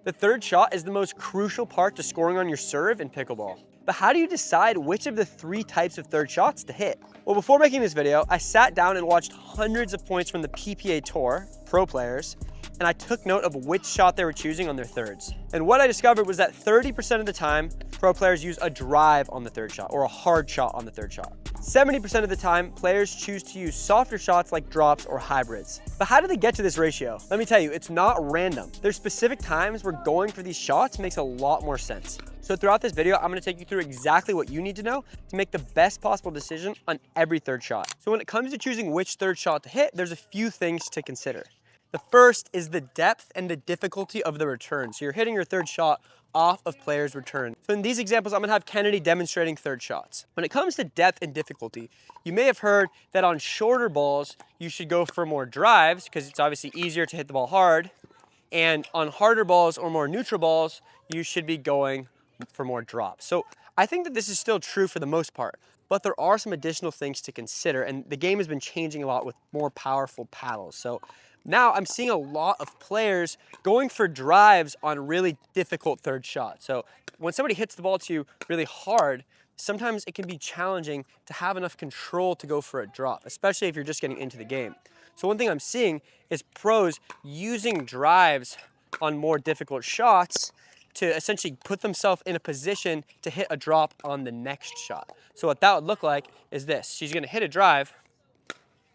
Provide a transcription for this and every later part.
The third shot is the most crucial part to scoring on your serve in pickleball. But how do you decide which of the 3 types of third shots to hit? Well, before making this video, I sat down and watched hundreds of points from the PPA Tour, pro players, and I took note of which shot they were choosing on their thirds. And what I discovered was that 30% of the time, pro players use a drive on the third shot or a hard shot on the third shot. 70% of the time, players choose to use softer shots like drops or hybrids. But how do they get to this ratio? Let me tell you, it's not random. There's specific times where going for these shots makes a lot more sense. So throughout this video, I'm gonna take you through exactly what you need to know to make the best possible decision on every third shot. So when it comes to choosing which third shot to hit, there's a few things to consider. The first is the depth and the difficulty of the return. So you're hitting your third shot off of players' return. So in these examples, I'm gonna have Kennedy demonstrating third shots. When it comes to depth and difficulty, you may have heard that on shorter balls, you should go for more drives because it's obviously easier to hit the ball hard. And on harder balls or more neutral balls, you should be going for more drops. So I think that this is still true for the most part, but there are some additional things to consider, and the game has been changing a lot with more powerful paddles. So now I'm seeing a lot of players going for drives on really difficult third shots. So when somebody hits the ball to you really hard, sometimes it can be challenging to have enough control to go for a drop, especially if you're just getting into the game. So one thing I'm seeing is pros using drives on more difficult shots to essentially put themselves in a position to hit a drop on the next shot. So what that would look like is this. She's gonna hit a drive,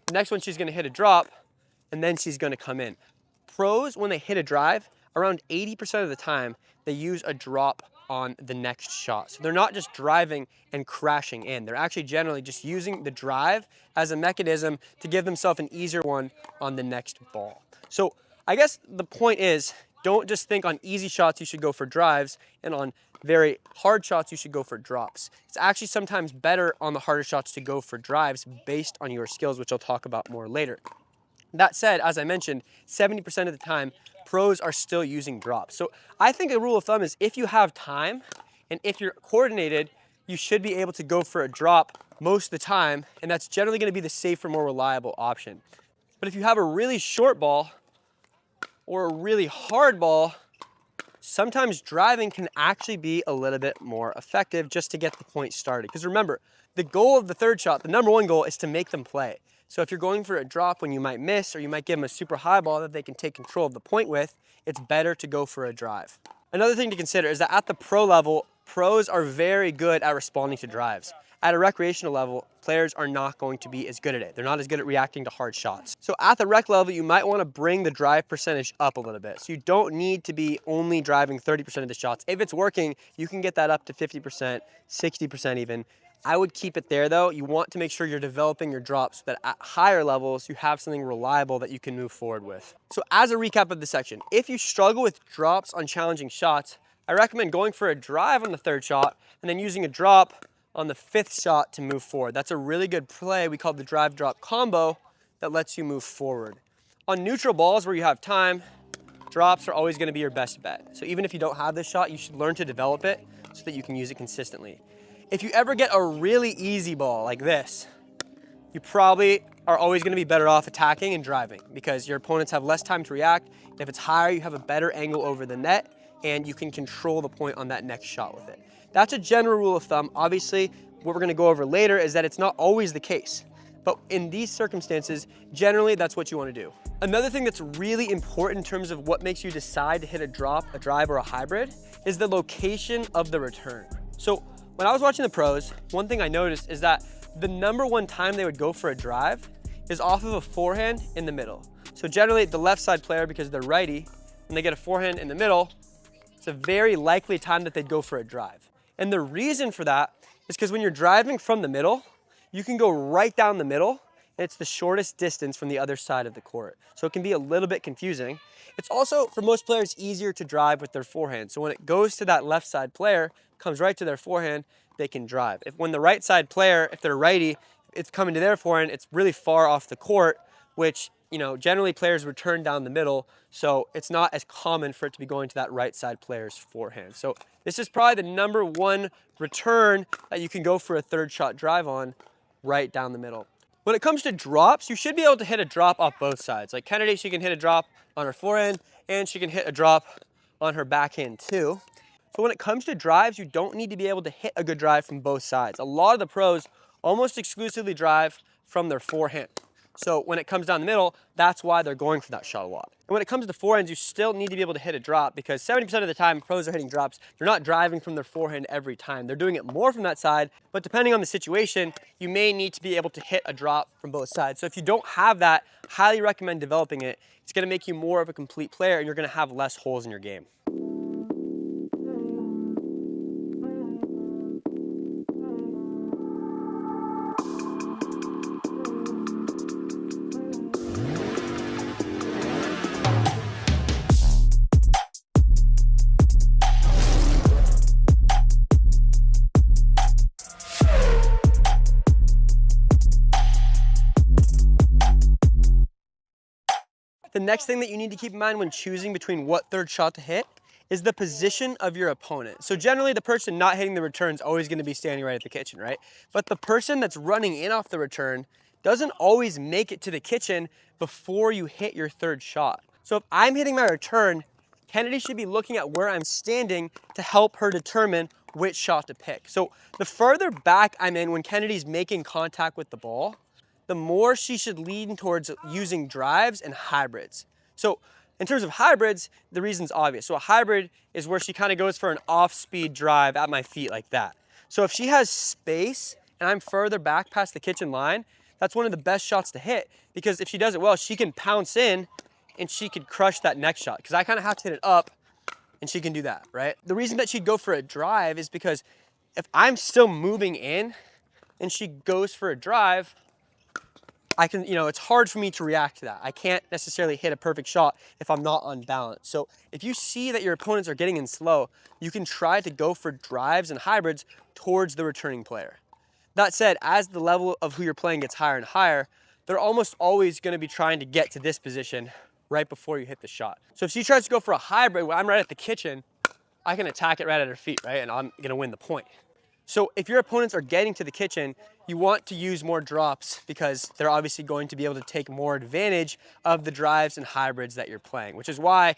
the next one she's gonna hit a drop, and then she's gonna come in. Pros, when they hit a drive, around 80% of the time, they use a drop on the next shot. So they're not just driving and crashing in. They're actually generally just using the drive as a mechanism to give themselves an easier one on the next ball. So I guess the point is, don't just think on easy shots you should go for drives, and on very hard shots you should go for drops. It's actually sometimes better on the harder shots to go for drives based on your skills, which I'll talk about more later. That said, as I mentioned, 70% of the time, pros are still using drops. So I think a rule of thumb is if you have time and if you're coordinated, you should be able to go for a drop most of the time, and that's generally gonna be the safer, more reliable option. But if you have a really short ball or a really hard ball, sometimes driving can actually be a little bit more effective just to get the point started. Because remember, the goal of the third shot, the number one goal, is to make them play. So if you're going for a drop when you might miss, or you might give them a super high ball that they can take control of the point with, it's better to go for a drive. Another thing to consider is that at the pro level, pros are very good at responding to drives. At a recreational level, players are not going to be as good at it. They're not as good at reacting to hard shots. So at the rec level, you might want to bring the drive percentage up a little bit. So you don't need to be only driving 30% of the shots. If it's working, you can get that up to 50%, 60% even. I would keep it there though. You want to make sure you're developing your drops so that at higher levels, you have something reliable that you can move forward with. So as a recap of the section, if you struggle with drops on challenging shots, I recommend going for a drive on the third shot and then using a drop on the 5th shot to move forward. That's a really good play we call the drive drop combo that lets you move forward. On neutral balls where you have time, drops are always gonna be your best bet. So even if you don't have this shot, you should learn to develop it so that you can use it consistently. If you ever get a really easy ball like this, you probably are always gonna be better off attacking and driving because your opponents have less time to react. And if it's higher, you have a better angle over the net and you can control the point on that next shot with it. That's a general rule of thumb. Obviously, what we're gonna go over later is that it's not always the case. But in these circumstances, generally that's what you wanna do. Another thing that's really important in terms of what makes you decide to hit a drop, a drive, or a hybrid is the location of the return. So when I was watching the pros, one thing I noticed is that the number one time they would go for a drive is off of a forehand in the middle. So generally the left side player, because they're righty, when they get a forehand in the middle, it's a very likely time that they'd go for a drive. And the reason for that is because when you're driving from the middle, you can go right down the middle, and it's the shortest distance from the other side of the court. So it can be a little bit confusing. It's also, for most players, easier to drive with their forehand. So when it goes to that left side player, comes right to their forehand, they can drive. When the right side player, if they're righty, it's coming to their forehand, it's really far off the court, which, you know, generally players return down the middle, so it's not as common for it to be going to that right side player's forehand. So this is probably the number one return that you can go for a third shot drive on, right down the middle. When it comes to drops, you should be able to hit a drop off both sides. Like Kennedy, she can hit a drop on her forehand, and she can hit a drop on her backhand too. So when it comes to drives, you don't need to be able to hit a good drive from both sides. A lot of the pros almost exclusively drive from their forehand. So when it comes down the middle, that's why they're going for that shot a lot. And when it comes to forehands, you still need to be able to hit a drop, because 70% of the time pros are hitting drops, they're not driving from their forehand every time. They're doing it more from that side, but depending on the situation, you may need to be able to hit a drop from both sides. So if you don't have that, highly recommend developing it. It's gonna make you more of a complete player, and you're gonna have less holes in your game. The next thing that you need to keep in mind when choosing between what third shot to hit is the position of your opponent. So generally the person not hitting the return is always gonna be standing right at the kitchen, right? But the person that's running in off the return doesn't always make it to the kitchen before you hit your third shot. So if I'm hitting my return, Kennedy should be looking at where I'm standing to help her determine which shot to pick. So the further back I'm in when Kennedy's making contact with the ball, the more she should lean towards using drives and hybrids. So in terms of hybrids, the reason's obvious. So a hybrid is where she kind of goes for an off-speed drive at my feet like that. So if she has space and I'm further back past the kitchen line, that's one of the best shots to hit, because if she does it well, she can pounce in and she could crush that next shot, because I kind of have to hit it up and she can do that, right? The reason that she'd go for a drive is because if I'm still moving in and she goes for a drive, I can, it's hard for me to react to that. I can't necessarily hit a perfect shot if I'm not on balance. So if you see that your opponents are getting in slow, you can try to go for drives and hybrids towards the returning player. That said, as the level of who you're playing gets higher and higher, they're almost always going to be trying to get to this position right before you hit the shot. So if she tries to go for a hybrid when I'm right at the kitchen, I can attack it right at her feet, right? And I'm going to win the point. So if your opponents are getting to the kitchen, you want to use more drops, because they're obviously going to be able to take more advantage of the drives and hybrids that you're playing, which is why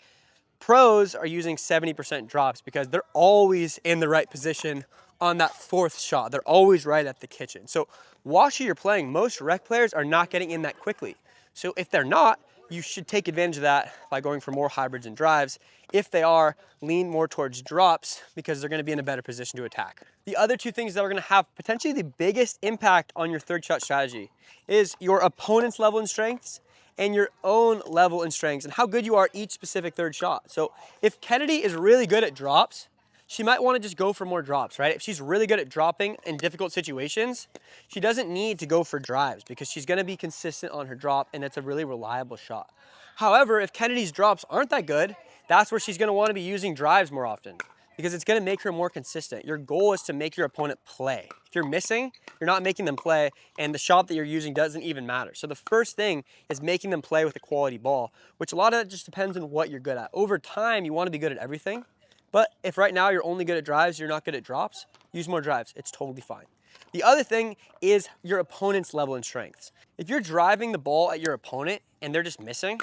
pros are using 70% drops, because they're always in the right position on that fourth shot. They're always right at the kitchen. So watch who you're playing. Most rec players are not getting in that quickly. So if they're not, you should take advantage of that by going for more hybrids and drives. If they are, lean more towards drops, because they're going to be in a better position to attack. The other two things that are going to have potentially the biggest impact on your third shot strategy is your opponent's level and strengths and your own level and strengths, and how good you are at each specific third shot. So if Kennedy is really good at drops, she might want to just go for more drops, right? If she's really good at dropping in difficult situations, she doesn't need to go for drives, because she's going to be consistent on her drop and it's a really reliable shot. However, if Kennedy's drops aren't that good, that's where she's going to want to be using drives more often, because it's going to make her more consistent. Your goal is to make your opponent play. If you're missing, you're not making them play, and the shot that you're using doesn't even matter. So the first thing is making them play with a quality ball, which a lot of it just depends on what you're good at. Over time, you want to be good at everything. But if right now you're only good at drives, you're not good at drops, use more drives. It's totally fine. The other thing is your opponent's level and strengths. If you're driving the ball at your opponent and they're just missing,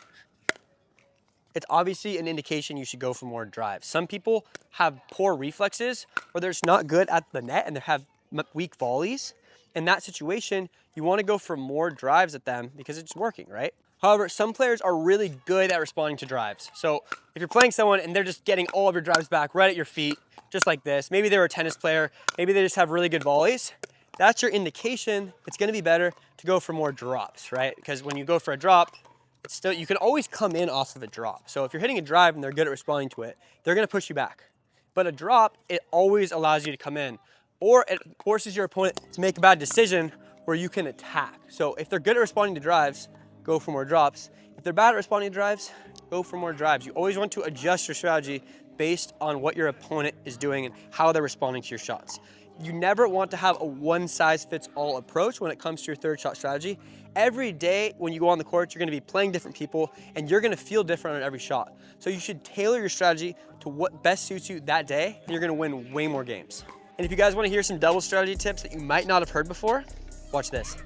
it's obviously an indication you should go for more drives. Some people have poor reflexes, or they're just not good at the net and they have weak volleys. In that situation, you want to go for more drives at them because it's working, right? However, some players are really good at responding to drives. So if you're playing someone and they're just getting all of your drives back right at your feet, just like this, maybe they're a tennis player, maybe they just have really good volleys, that's your indication it's going to be better to go for more drops, right? Because when you go for a drop, it's still, you can always come in off of a drop. So if you're hitting a drive and they're good at responding to it, they're going to push you back. But a drop, it always allows you to come in, or it forces your opponent to make a bad decision where you can attack. So if they're good at responding to drives, go for more drops. If they're bad at responding to drives, go for more drives. You always want to adjust your strategy based on what your opponent is doing and how they're responding to your shots. You never want to have a one-size-fits-all approach when it comes to your third shot strategy. Every day when you go on the court, you're going to be playing different people and you're going to feel different on every shot. So you should tailor your strategy to what best suits you that day, and you're going to win way more games. And if you guys want to hear some double strategy tips that you might not have heard before, watch this.